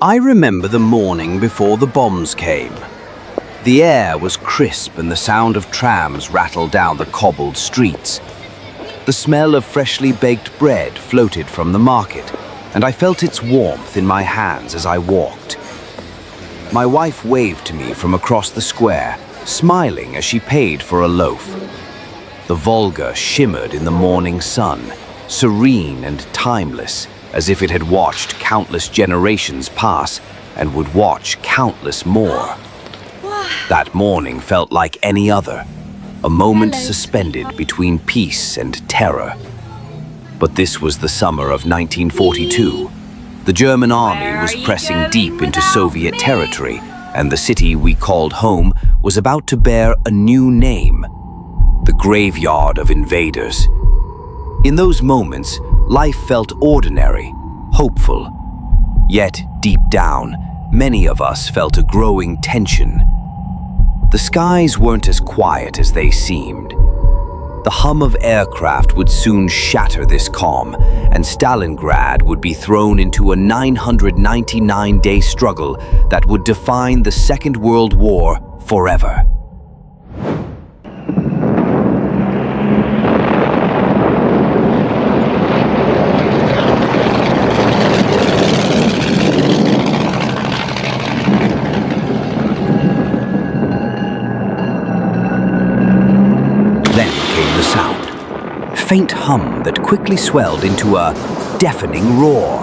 I remember the morning before the bombs came. The air was crisp and the sound of trams rattled down the cobbled streets. The smell of freshly baked bread floated from the market, and I felt its warmth in my hands as I walked. My wife waved to me from across the square, smiling as she paid for a loaf. The Volga shimmered in the morning sun, serene and timeless, as if it had watched countless generations pass and would watch countless more. That morning felt like any other, a moment suspended between peace and terror. But this was the summer of 1942. The German army was pressing deep into Soviet territory, and the city we called home was about to bear a new name: the graveyard of invaders. In those moments, life felt ordinary, hopeful. Yet, deep down, many of us felt a growing tension. The skies weren't as quiet as they seemed. The hum of aircraft would soon shatter this calm, and Stalingrad would be thrown into a 999-day struggle that would define the Second World War forever. Faint hum that quickly swelled into a deafening roar.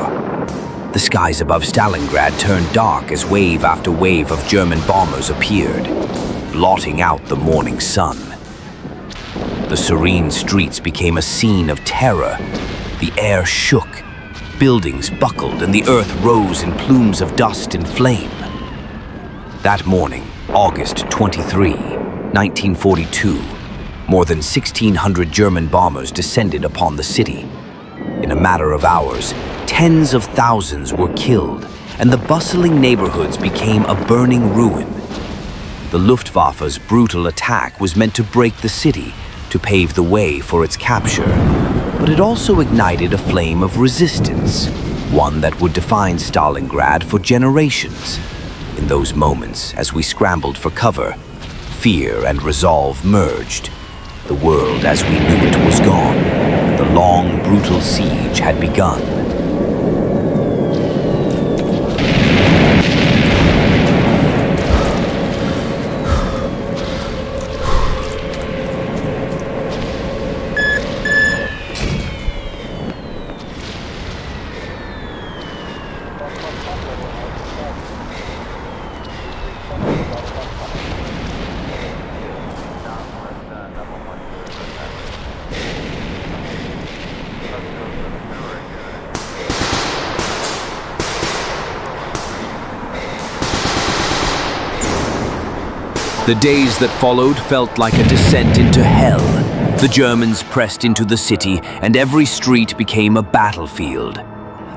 The skies above Stalingrad turned dark as wave after wave of German bombers appeared, blotting out the morning sun. The serene streets became a scene of terror. The air shook, buildings buckled, and the earth rose in plumes of dust and flame. That morning, August 23, 1942, more than 1,600 German bombers descended upon the city. In a matter of hours, tens of thousands were killed, and the bustling neighborhoods became a burning ruin. The Luftwaffe's brutal attack was meant to break the city, to pave the way for its capture. But it also ignited a flame of resistance, one that would define Stalingrad for generations. In those moments, as we scrambled for cover, fear and resolve merged. The world as we knew it was gone. The long, brutal siege had begun. The days that followed felt like a descent into hell. The Germans pressed into the city, and every street became a battlefield.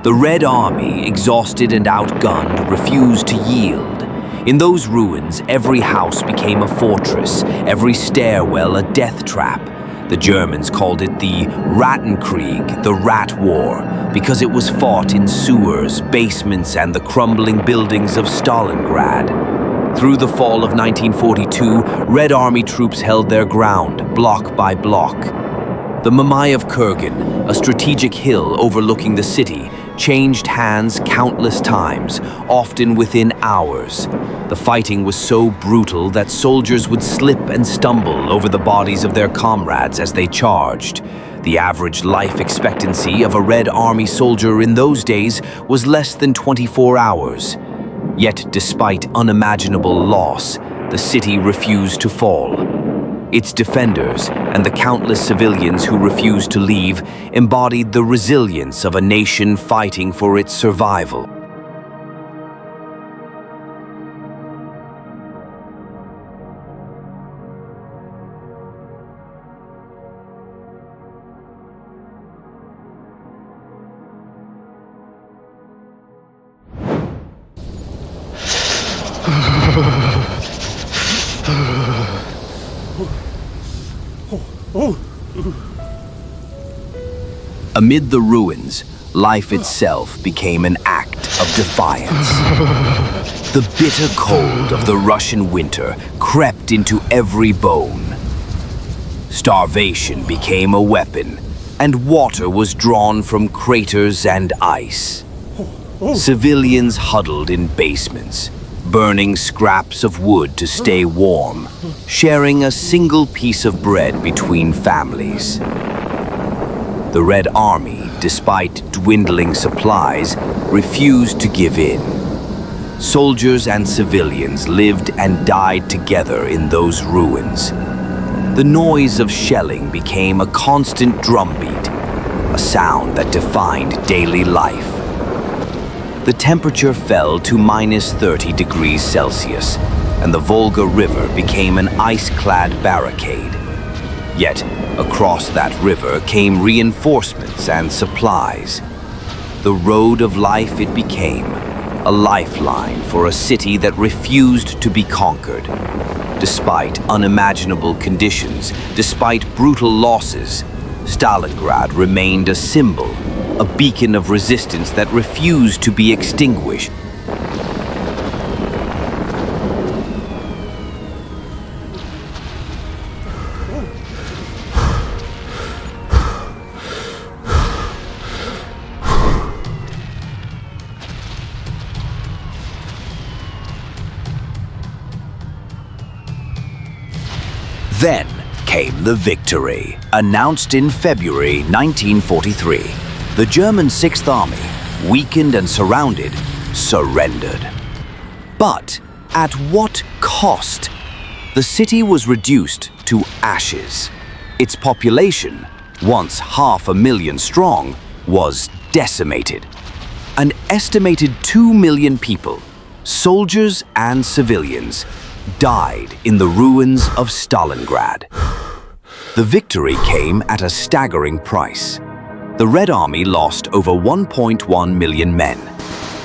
The Red Army, exhausted and outgunned, refused to yield. In those ruins, every house became a fortress, every stairwell a death trap. The Germans called it the Rattenkrieg, the Rat War, because it was fought in sewers, basements, and the crumbling buildings of Stalingrad. Through the fall of 1942, Red Army troops held their ground, block by block. The Mamai of Kurgan, a strategic hill overlooking the city, changed hands countless times, often within hours. The fighting was so brutal that soldiers would slip and stumble over the bodies of their comrades as they charged. The average life expectancy of a Red Army soldier in those days was less than 24 hours. Yet, despite unimaginable loss, the city refused to fall. Its defenders and the countless civilians who refused to leave embodied the resilience of a nation fighting for its survival. Amid the ruins, life itself became an act. of defiance. The bitter cold of the Russian winter crept into every bone. Starvation became a weapon, and water was drawn from craters and ice. Civilians huddled in basements, burning scraps of wood to stay warm, sharing a single piece of bread between families. The Red Army, despite dwindling supplies, refused to give in. Soldiers and civilians lived and died together in those ruins. The noise of shelling became a constant drumbeat, a sound that defined daily life. The temperature fell to -30 degrees Celsius, and the Volga River became an ice-clad barricade. Yet, across that river came reinforcements and supplies. The road of life it became, a lifeline for a city that refused to be conquered. Despite unimaginable conditions, despite brutal losses, Stalingrad remained a symbol, a beacon of resistance that refused to be extinguished. Then came the victory, announced in February 1943. The German Sixth Army, weakened and surrounded, surrendered. But at what cost? The city was reduced to ashes. Its population, once 500,000 strong, was decimated. An estimated 2 million people, soldiers and civilians, died in the ruins of Stalingrad. The victory came at a staggering price. The Red Army lost over 1.1 million men.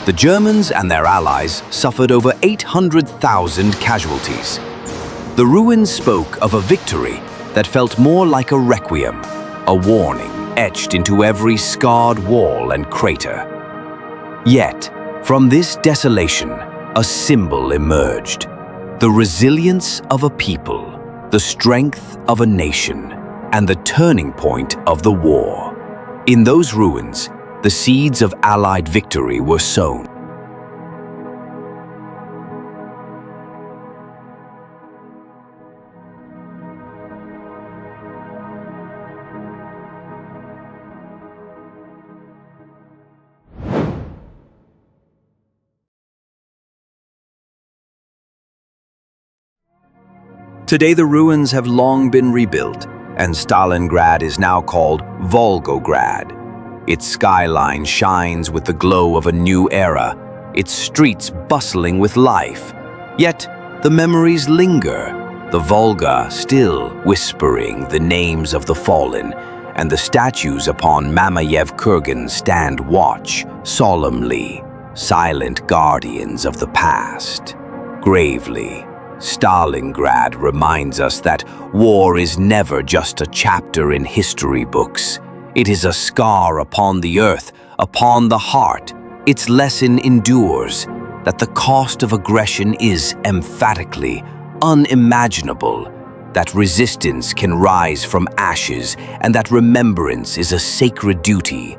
The Germans and their allies suffered over 800,000 casualties. The ruins spoke of a victory that felt more like a requiem, a warning etched into every scarred wall and crater. Yet, from this desolation, a symbol emerged. The resilience of a people, the strength of a nation, and the turning point of the war. In those ruins, the seeds of Allied victory were sown. Today the ruins have long been rebuilt, and Stalingrad is now called Volgograd. Its skyline shines with the glow of a new era, its streets bustling with life. Yet the memories linger, the Volga still whispering the names of the fallen, and the statues upon Mamayev Kurgan stand watch solemnly, silent guardians of the past. Gravely, Stalingrad reminds us that war is never just a chapter in history books. It is a scar upon the earth, upon the heart. Its lesson endures, that the cost of aggression is emphatically unimaginable, that resistance can rise from ashes, and that remembrance is a sacred duty.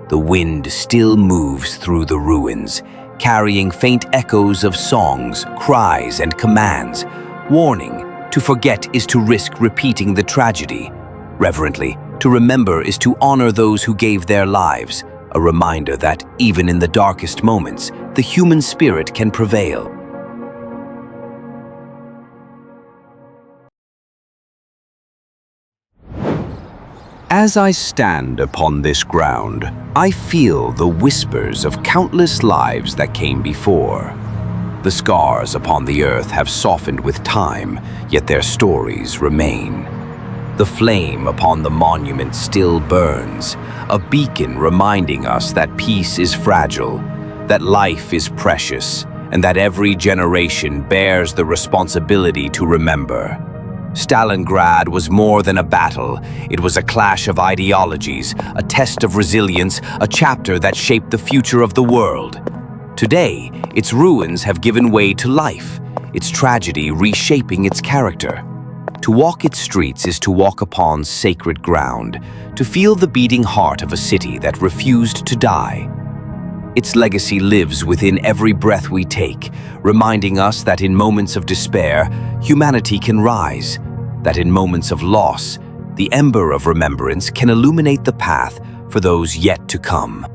The wind still moves through the ruins, carrying faint echoes of songs, cries, and commands, warning, to forget is to risk repeating the tragedy. Reverently, to remember is to honor those who gave their lives, a reminder that even in the darkest moments, the human spirit can prevail. As I stand upon this ground, I feel the whispers of countless lives that came before. The scars upon the earth have softened with time, yet their stories remain. The flame upon the monument still burns, a beacon reminding us that peace is fragile, that life is precious, and that every generation bears the responsibility to remember. Stalingrad was more than a battle. It was a clash of ideologies, a test of resilience, a chapter that shaped the future of the world. Today, its ruins have given way to life, its tragedy reshaping its character. To walk its streets is to walk upon sacred ground, to feel the beating heart of a city that refused to die. Its legacy lives within every breath we take, reminding us that in moments of despair, humanity can rise, that in moments of loss, the ember of remembrance can illuminate the path for those yet to come.